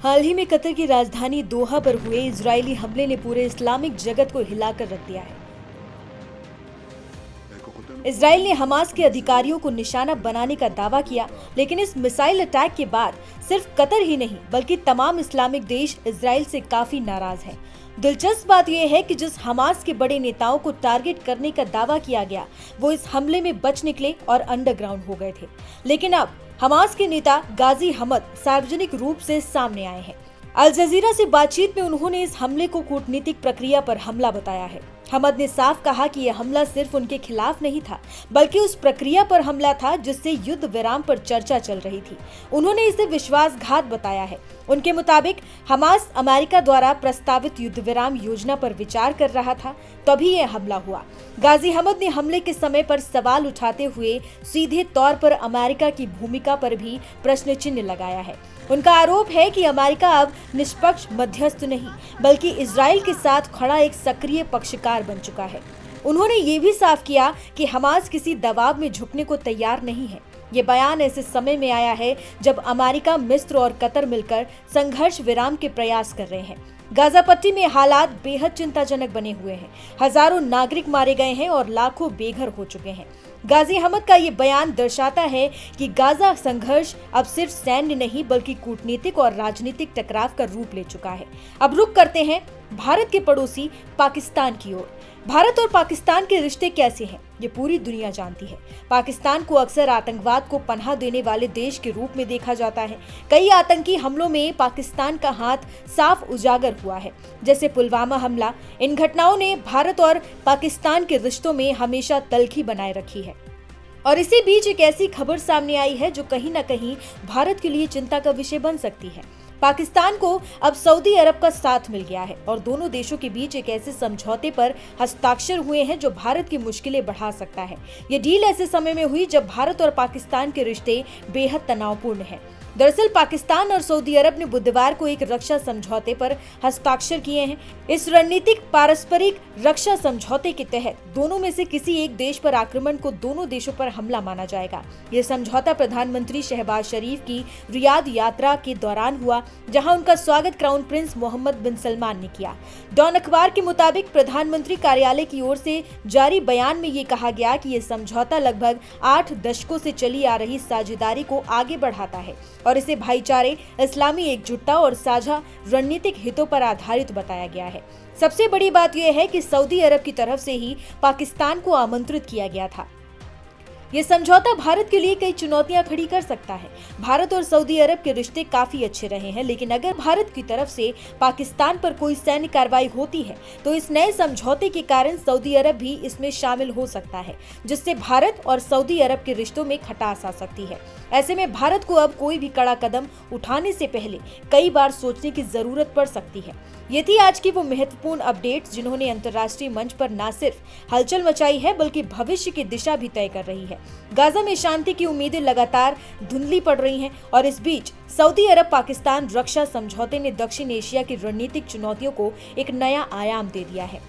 हाल ही में कतर की राजधानी दोहा पर हुए इजरायली हमले ने पूरे इस्लामिक जगत को हिलाकर रख दिया है। इजराइल ने हमास के अधिकारियों को निशाना बनाने का दावा किया, लेकिन इस मिसाइल अटैक के बाद सिर्फ कतर ही नहीं बल्कि तमाम इस्लामिक देश इजराइल से काफी नाराज हैं। दिलचस्प बात यह है कि जिस हमास के बड़े नेताओं को टारगेट करने का दावा किया गया, वो इस हमले में बच निकले और अंडरग्राउंड हो गए थे। लेकिन अब हमास के नेता गाजी हमद सार्वजनिक रूप से सामने आए हैं। अल जजीरा से बातचीत में उन्होंने इस हमले को कूटनीतिक प्रक्रिया पर हमला बताया है। हमद ने साफ कहा कि यह हमला सिर्फ उनके खिलाफ नहीं था, बल्कि उस प्रक्रिया पर हमला था जिससे युद्ध विराम पर चर्चा चल रही थी। उन्होंने इसे विश्वासघात बताया है। उनके मुताबिक हमास अमेरिका द्वारा प्रस्तावित युद्ध विराम योजना पर विचार कर रहा था, तभी यह हमला हुआ। गाजी हमद ने हमले के समय पर सवाल उठाते हुए सीधे तौर पर अमेरिका की भूमिका पर भी प्रश्न चिन्ह लगाया है। उनका आरोप है कि अमेरिका अब निष्पक्ष मध्यस्थ नहीं बल्कि इजराइल के साथ खड़ा एक सक्रिय पक्षकार बन चुका है। उन्होंने ये भी साफ किया कि हमास किसी दबाव में झुकने को तैयार नहीं है। ये बयान ऐसे समय में आया है जब अमेरिका, मिस्र और कतर मिलकर संघर्ष विराम के प्रयास कर रहे हैं। गाजा पट्टी में हालात बेहद चिंताजनक बने हुए हैं। हजारों नागरिक मारे गए हैं और लाखों बेघर हो चुके हैं। गाजी हमद का ये बयान दर्शाता है कि गाजा संघर्ष अब सिर्फ सैन्य नहीं बल्कि कूटनीतिक और राजनीतिक टकराव का रूप ले चुका है। अब रुख करते हैं भारत के पड़ोसी पाकिस्तान की ओर। भारत और पाकिस्तान के रिश्ते कैसे हैं, ये पूरी दुनिया जानती है। पाकिस्तान को अक्सर आतंकवाद को पनाह देने वाले देश के रूप में देखा जाता है। कई आतंकी हमलों में पाकिस्तान का हाथ साफ उजागर हुआ है, जैसे पुलवामा हमला। इन घटनाओं ने भारत और पाकिस्तान के रिश्तों में हमेशा तल्खी बनाए रखी है। और इसी बीच एक ऐसी खबर सामने आई है जो कहीं न कहीं भारत के लिए चिंता का विषय बन सकती है। पाकिस्तान को अब सऊदी अरब का साथ मिल गया है और दोनों देशों के बीच एक ऐसे समझौते पर हस्ताक्षर हुए हैं जो भारत की मुश्किलें बढ़ा सकता है। ये डील ऐसे समय में हुई जब भारत और पाकिस्तान के रिश्ते बेहद तनावपूर्ण हैं। दरअसल पाकिस्तान और सऊदी अरब ने बुधवार को एक रक्षा समझौते पर हस्ताक्षर किए हैं। इस रणनीतिक पारस्परिक रक्षा समझौते के तहत दोनों में से किसी एक देश पर आक्रमण को दोनों देशों पर हमला माना जाएगा। यह समझौता प्रधानमंत्री शहबाज शरीफ की रियाद यात्रा के दौरान हुआ, जहां उनका स्वागत क्राउन प्रिंस मोहम्मद बिन सलमान ने किया। डॉन अखबार के मुताबिक प्रधानमंत्री कार्यालय की ओर से जारी बयान में ये कहा गया कि यह समझौता लगभग 8 दशकों से चली आ रही साझेदारी को आगे बढ़ाता है और इसे भाईचारे, इस्लामी एकजुटता और साझा रणनीतिक हितों पर आधारित बताया गया है। सबसे बड़ी बात यह है कि सऊदी अरब की तरफ से ही पाकिस्तान को आमंत्रित किया गया था। ये समझौता भारत के लिए कई चुनौतियां खड़ी कर सकता है। भारत और सऊदी अरब के रिश्ते काफी अच्छे रहे हैं, लेकिन अगर भारत की तरफ से पाकिस्तान पर कोई सैन्य कार्रवाई होती है तो इस नए समझौते के कारण सऊदी अरब भी इसमें शामिल हो सकता है, जिससे भारत और सऊदी अरब के रिश्तों में खटास आ सकती है। ऐसे में भारत को अब कोई भी कड़ा कदम उठाने से पहले कई बार सोचने की जरूरत पड़ सकती है। ये थी आज की वो महत्वपूर्ण अपडेट्स जिन्होंने अंतर्राष्ट्रीय मंच पर न सिर्फ हलचल मचाई है बल्कि भविष्य की दिशा भी तय कर रही है। गाजा में शांति की उम्मीदें लगातार धुंधली पड़ रही हैं और इस बीच सऊदी अरब पाकिस्तान रक्षा समझौते ने दक्षिण एशिया की रणनीतिक चुनौतियों को एक नया आयाम दे दिया है।